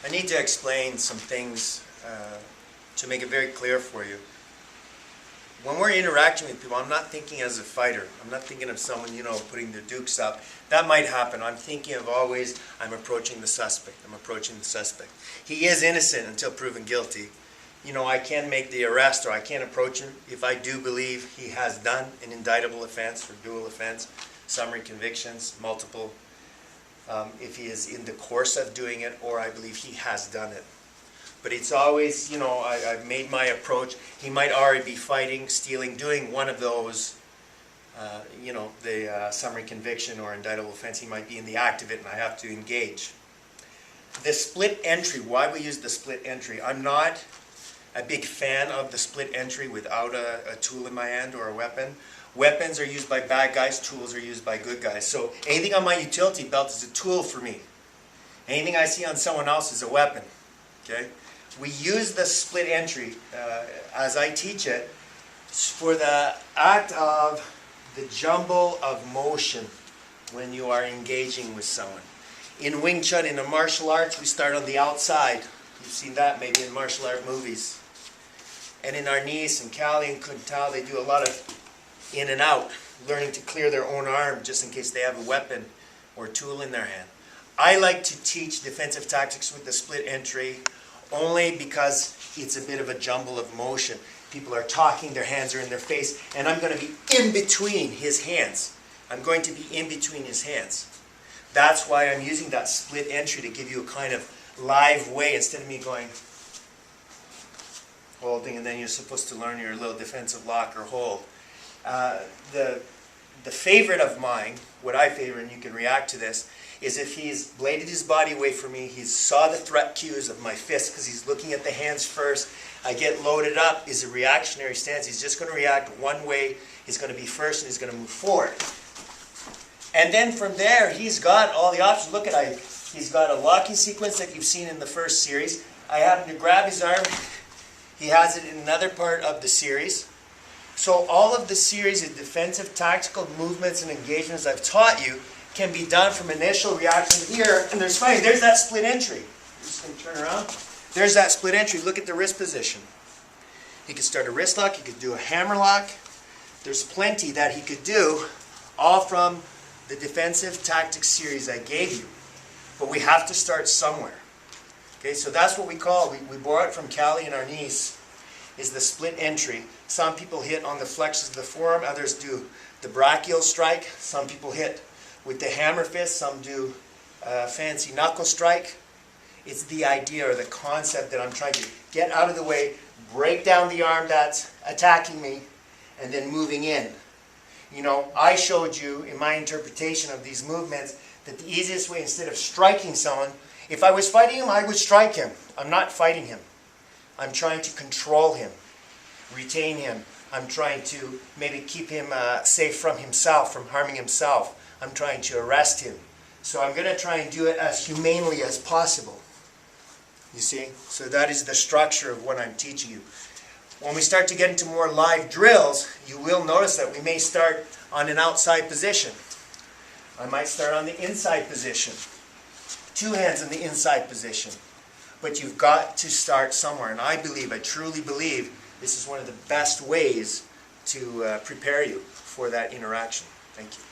I need to explain some things to make it very clear for you. When we're interacting with people, I'm not thinking as a fighter. I'm not thinking of someone, you know, putting their dukes up. That might happen. I'm thinking of always, I'm approaching the suspect. I'm approaching the suspect. He is innocent until proven guilty. You know, I can make the arrest or I can approach him if I do believe he has done an indictable offense or dual offense, summary convictions, multiple, if he is in the course of doing it or I believe he has done it. But it's always, you know, I've made my approach. He might already be fighting, stealing, doing one of those, you know, the summary conviction or indictable offense. He might be in the act of it and I have to engage. The split entry, why we use the split entry. I'm not a big fan of the split entry without a tool in my hand or a weapon. Weapons are used by bad guys, tools are used by good guys. So anything on my utility belt is a tool for me. Anything I see on someone else is a weapon. Okay? We use the split entry, as I teach it, for the act of the jumble of motion when you are engaging with someone. In Wing Chun, in the martial arts, we start on the outside. You've seen that maybe in martial art movies. And in Arnis and Kali and Kun Tao, they do a lot of in and out, learning to clear their own arm just in case they have a weapon or a tool in their hand. I like to teach defensive tactics with the split entry only because it's a bit of a jumble of motion. People are talking, their hands are in their face, and I'm going to be in between his hands. I'm going to be in between his hands. That's why I'm using that split entry to give you a kind of live way instead of me going, holding, and then you're supposed to learn your little defensive lock or hold. The favorite of mine, what I favor, and you can react to this, is if he's bladed his body away from me, he saw the threat cues of my fist because he's looking at the hands first. I get loaded up, is a reactionary stance. He's just going to react one way. He's going to be first and he's going to move forward. And then from there, he's got all the options. Look at he's got a locking sequence that you've seen in the first series. I happen to grab his arm. He has it in another part of the series. So all of the series of defensive tactical movements and engagements I've taught you can be done from initial reaction here, and there's that split entry. I'm just going to turn around. There's that split entry. Look at the wrist position. He could start a wrist lock, he could do a hammer lock. There's plenty that he could do, all from the defensive tactics series I gave you. But we have to start somewhere. Okay, so that's what we call, we borrow it from Kali and Arnis, is the split entry. Some people hit on the flexors of the forearm, others do the brachial strike. Some people hit with the hammer fist, some do fancy knuckle strike. It's the idea or the concept that I'm trying to get out of the way, break down the arm that's attacking me, and then moving in. You know, I showed you in my interpretation of these movements that the easiest way, instead of striking someone, if I was fighting him, I would strike him. I'm not fighting him. I'm trying to control him, retain him. I'm trying to maybe keep him safe from himself, from harming himself. I'm trying to arrest him. So I'm going to try and do it as humanely as possible. You see? So that is the structure of what I'm teaching you. When we start to get into more live drills, you will notice that we may start on an outside position. I might start on the inside position. Two hands in the inside position. But you've got to start somewhere. And I truly believe, this is one of the best ways to prepare you for that interaction. Thank you.